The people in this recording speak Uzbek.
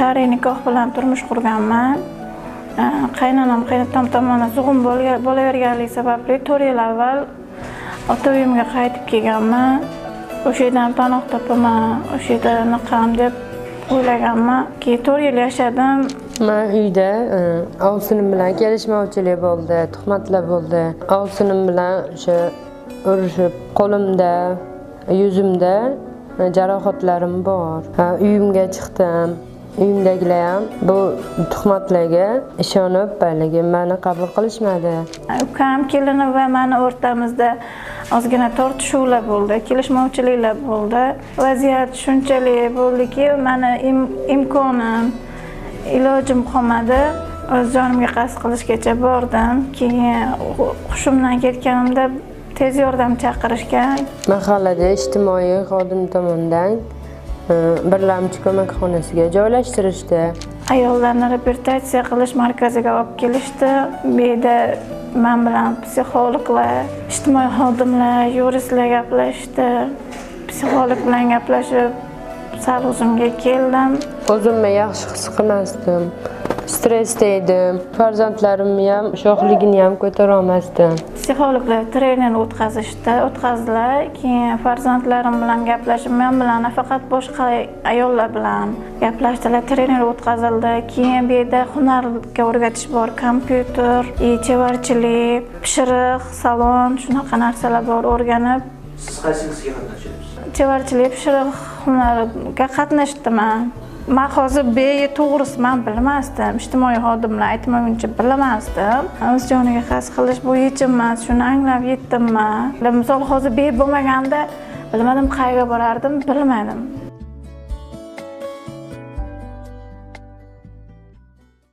shar'iy nikoh bilan turmush qurganman. Qaynonam, qaynotam tomonidan zug'um bo'laverganligi sababli 4 yil avval ota uyimga qaytib kelganman. O'sha yerdan panoh topaman, o'sha yerda niqam deb o'ylaganman. Keyin 4 yil yashadim. Men uyda ovsinim bilan kelishmovchilik bo'ldi, tuhmatlar bo'ldi. Ovsinim bilan o'sha urushib, qo'limda, yuzimda jarohatlarim bor. Uyimga chiqdim. Uyimdagilar ham bu tuhmatlarga ishonib, meni qabul qilishmadi. Ukam, kelini va meni o'rtamizda ozgina tortishuvlar bo'ldi, kelishmovchiliklar bo'ldi. Vaziyat shunchalik bo'ldiki, meni imkonim, ilojim qolmadi. O'z jonimga qasd qilishgacha bordim. Keyin hushimdan ketganimda tez yordam chaqirishgan. Mahallada ijtimoiy xodim tomonidan birlamchi ko'makxonasiga joylashtirishdi. Ayollarni reabilitatsiya qilish markaziga olib kelishdi. Bu yerda men bilan psixologlar, ijtimoiy xodimlar, yuristlar gaplashdi. Psixolog bilan gaplashib, sal o'zimga keldim. O'zimni yaxshi his qilmasdim. Stressda edim. Farzandlarimni ham sho'xligini ham ko'tara olmasdim. Psixologlar trening o'tkazdilar. Keyin farzandlarim bilan gaplashib, men bilan faqat boshqa ayollar bilan gaplashdilar. Trening o'tkazildi. Keyin bu yerda hunarga o'rgatish bor, kompyuter, chevarchilik, pishiriq, salon, shunaqa narsalar bor o'rganib. Siz qaysinisiga qatnashyapsiz? Chevarchilik, pishiriq hunariga qatnashdim. Men hozir to'g'risi men bilmasdim. Ijtimoiy xodimlar aytmaguncha bilmasdim. O'z joniga qasd qilish bu yechim emas, shuni anglab yetdim men. Misol hozir bo'lmaganda bilmadim qayerga borardim, bilmadim.